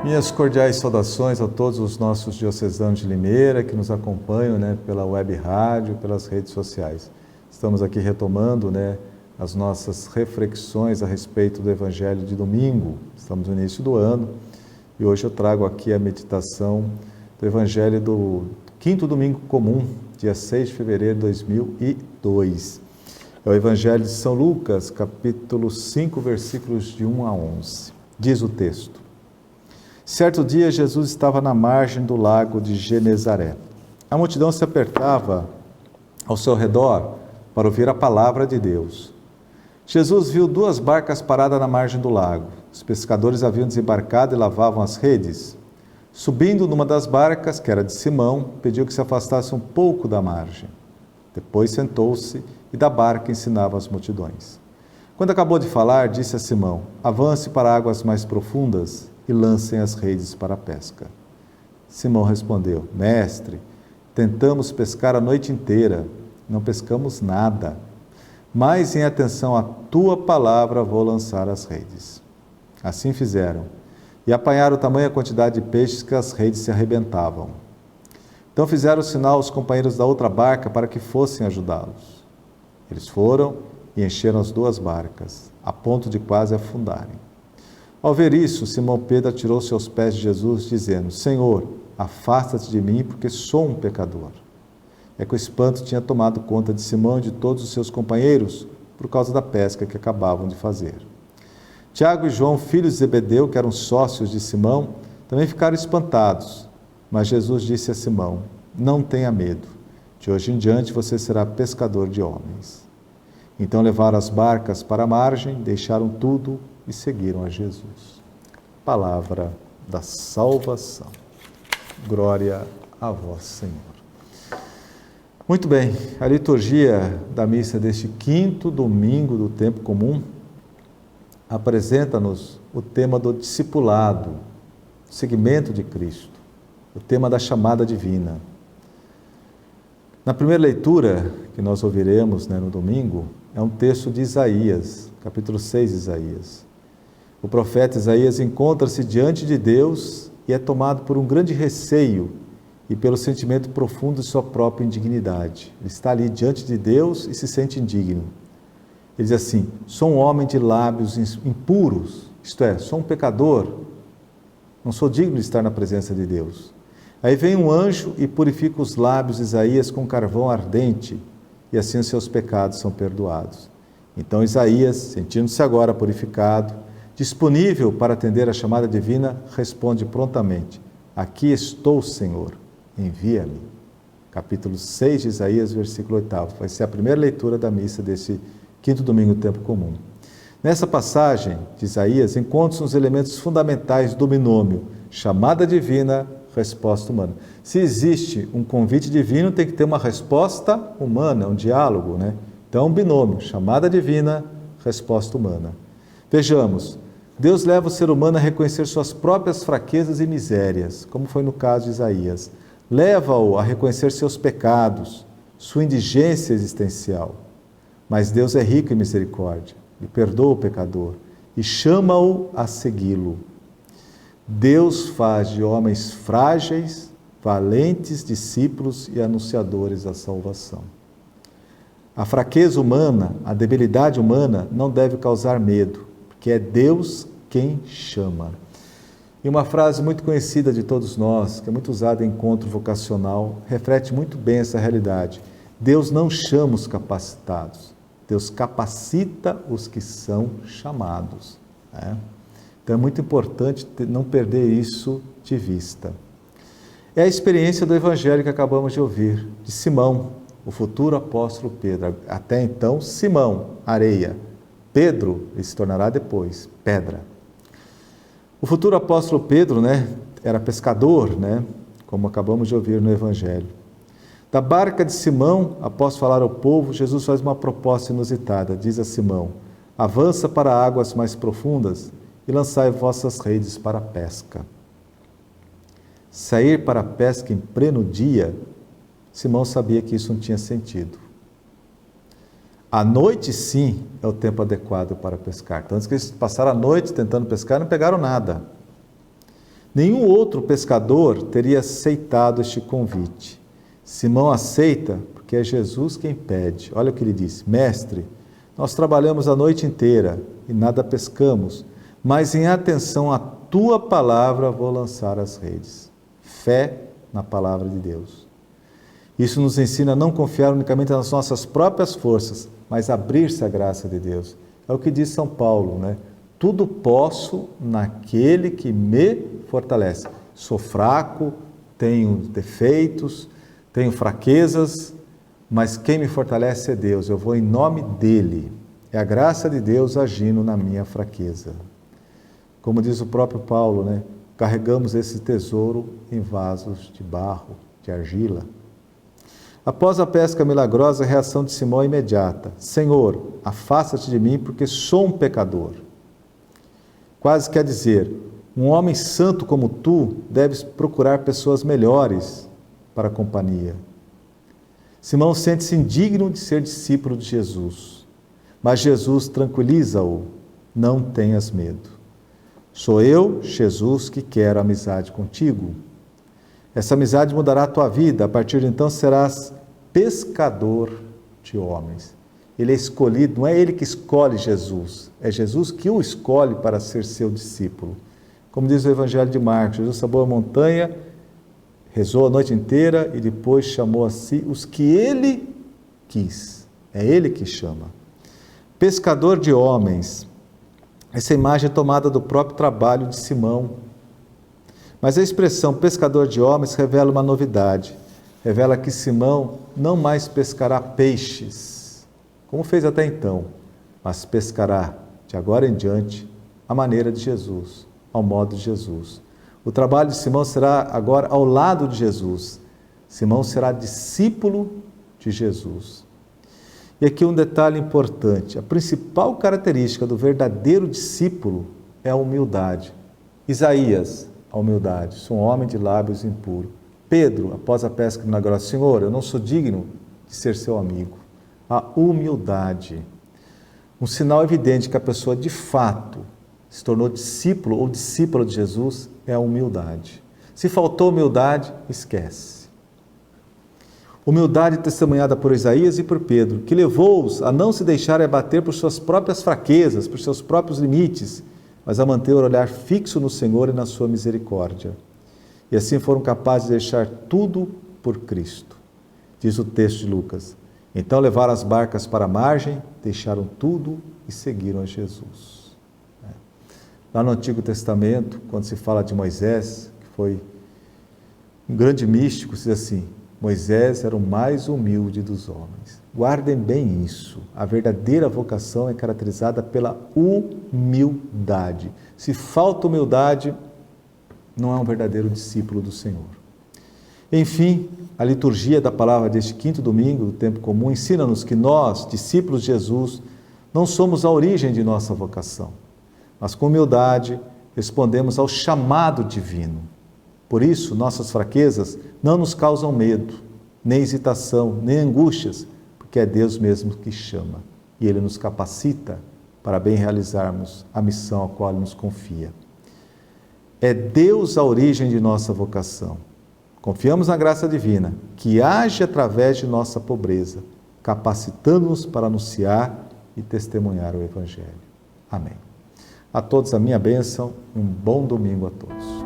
Minhas cordiais saudações a todos os nossos diocesanos de Limeira que nos acompanham, pela web rádio, pelas redes sociais. Estamos aqui retomando, as nossas reflexões a respeito do Evangelho de domingo. Estamos no início do ano e hoje eu trago aqui a meditação do Evangelho do quinto domingo comum, dia 6 de fevereiro de 2002. É o Evangelho de São Lucas, capítulo 5, versículos de 1 a 11. Diz o texto: Certo dia, Jesus estava na margem do lago de Genezaré. A multidão se apertava ao seu redor para ouvir a palavra de Deus. Jesus viu duas barcas paradas na margem do lago. Os pescadores haviam desembarcado e lavavam as redes. Subindo numa das barcas, que era de Simão, pediu que se afastasse um pouco da margem. Depois sentou-se e da barca ensinava as multidões. Quando acabou de falar, disse a Simão: avance para águas mais profundas e lancem as redes para a pesca. Simão respondeu: Mestre, tentamos pescar a noite inteira, não pescamos nada, mas em atenção à tua palavra vou lançar as redes. Assim fizeram, e apanharam tamanha quantidade de peixes que as redes se arrebentavam. Então fizeram sinal aos companheiros da outra barca para que fossem ajudá-los. Eles foram e encheram as duas barcas, a ponto de quase afundarem. Ao ver isso, Simão Pedro atirou-se aos pés de Jesus, dizendo: Senhor, afasta-te de mim, porque sou um pecador. É que o espanto tinha tomado conta de Simão e de todos os seus companheiros, por causa da pesca que acabavam de fazer. Tiago e João, filhos de Zebedeu, que eram sócios de Simão, também ficaram espantados. Mas Jesus disse a Simão: não tenha medo, de hoje em diante você será pescador de homens. Então levaram as barcas para a margem, deixaram tudo e seguiram a Jesus. Palavra da salvação. Glória a vós, Senhor. Muito bem, a liturgia da missa deste quinto domingo do tempo comum apresenta-nos o tema do discipulado, o seguimento de Cristo, o tema da chamada divina. Na primeira leitura que nós ouviremos no domingo, é um texto de Isaías, capítulo 6 de Isaías. O profeta Isaías encontra-se diante de Deus e é tomado por um grande receio e pelo sentimento profundo de sua própria indignidade. Ele está ali diante de Deus e se sente indigno. Ele diz assim: sou um homem de lábios impuros, isto é, sou um pecador, não sou digno de estar na presença de Deus. Aí vem um anjo e purifica os lábios de Isaías com carvão ardente, e assim os seus pecados são perdoados. Então Isaías, sentindo-se agora purificado, disponível para atender a chamada divina, responde prontamente: aqui estou, Senhor, envia-me. Capítulo 6 de Isaías, versículo 8. Vai ser a primeira leitura da missa desse quinto domingo do tempo comum. Nessa passagem de Isaías, encontram-se os elementos fundamentais do binômio: chamada divina, resposta humana. Se existe um convite divino, tem que ter uma resposta humana, um diálogo, Então, um binômio: chamada divina, resposta humana. Vejamos, Deus leva o ser humano a reconhecer suas próprias fraquezas e misérias, como foi no caso de Isaías. Leva-o a reconhecer seus pecados, sua indigência existencial. Mas Deus é rico em misericórdia, e perdoa o pecador, e chama-o a segui-lo. Deus faz de homens frágeis, valentes discípulos e anunciadores da salvação. A fraqueza humana, a debilidade humana não deve causar medo, porque é Deus quem chama. E uma frase muito conhecida de todos nós, que é muito usada em encontro vocacional, reflete muito bem essa realidade: Deus não chama os capacitados, Deus capacita os que são chamados. Então é muito importante não perder isso de vista. É a experiência do Evangelho que acabamos de ouvir, de Simão, o futuro apóstolo Pedro. Até então, Simão, areia. Pedro, ele se tornará depois, pedra. O futuro apóstolo Pedro, era pescador, como acabamos de ouvir no Evangelho. Da barca de Simão, após falar ao povo, Jesus faz uma proposta inusitada. Diz a Simão: avança para águas mais profundas e lançai vossas redes para a pesca. Sair para a pesca em pleno dia, Simão sabia que isso não tinha sentido. À noite, sim, é o tempo adequado para pescar. Então, antes que eles passaram a noite tentando pescar, não pegaram nada. Nenhum outro pescador teria aceitado este convite. Simão aceita porque é Jesus quem pede. Olha o que ele disse: Mestre, nós trabalhamos a noite inteira e nada pescamos, mas em atenção à tua palavra vou lançar as redes. Fé na palavra de Deus. Isso nos ensina a não confiar unicamente nas nossas próprias forças, mas abrir-se à graça de Deus. É o que diz São Paulo, né? Tudo posso naquele que me fortalece. Sou fraco, tenho defeitos, tenho fraquezas, mas quem me fortalece é Deus. Eu vou em nome dele. É a graça de Deus agindo na minha fraqueza. Como diz o próprio Paulo, né? Carregamos esse tesouro em vasos de barro, de argila. Após a pesca milagrosa, a reação de Simão é imediata: Senhor, afasta-te de mim, porque sou um pecador. Quase quer dizer, um homem santo como tu deves procurar pessoas melhores para a companhia. Simão sente-se indigno de ser discípulo de Jesus, mas Jesus tranquiliza-o: não tenhas medo. Sou eu, Jesus, que quero amizade contigo. Essa amizade mudará a tua vida. A partir de então serás pescador de homens. Ele é escolhido, não é ele que escolhe Jesus, é Jesus que o escolhe para ser seu discípulo. Como diz o Evangelho de Marcos, Jesus subiu a montanha, rezou a noite inteira e depois chamou a si os que ele quis. É ele que chama. Pescador de homens. Essa imagem é tomada do próprio trabalho de Simão. Mas a expressão pescador de homens revela uma novidade. Revela que Simão não mais pescará peixes, como fez até então, mas pescará, de agora em diante, à maneira de Jesus, ao modo de Jesus. O trabalho de Simão será agora ao lado de Jesus. Simão será discípulo de Jesus. E aqui um detalhe importante: a principal característica do verdadeiro discípulo é a humildade. Isaías, a humildade. Sou um homem de lábios impuros. Pedro, após a pesca milagrosa: Senhor, eu não sou digno de ser seu amigo. A humildade. Um sinal evidente que a pessoa de fato se tornou discípulo ou discípula de Jesus é a humildade. Se faltou humildade, esquece. Humildade testemunhada por Isaías e por Pedro, que levou-os a não se deixarem abater por suas próprias fraquezas, por seus próprios limites, mas a manter o olhar fixo no Senhor e na sua misericórdia. E assim foram capazes de deixar tudo por Cristo. Diz o texto de Lucas: então levaram as barcas para a margem, deixaram tudo e seguiram a Jesus. Lá no Antigo Testamento, quando se fala de Moisés, que foi um grande místico, se diz assim: Moisés era o mais humilde dos homens. Guardem bem isso. A verdadeira vocação é caracterizada pela humildade. Se falta humildade, não é um verdadeiro discípulo do Senhor. Enfim, a liturgia da palavra deste quinto domingo do tempo comum ensina-nos que nós, discípulos de Jesus, não somos a origem de nossa vocação, mas com humildade respondemos ao chamado divino. Por isso, nossas fraquezas não nos causam medo, nem hesitação, nem angústias, porque é Deus mesmo que chama e Ele nos capacita para bem realizarmos a missão a qual Ele nos confia. É Deus a origem de nossa vocação. Confiamos na graça divina, que age através de nossa pobreza, capacitando-nos para anunciar e testemunhar o Evangelho. Amém. A todos a minha bênção, um bom domingo a todos.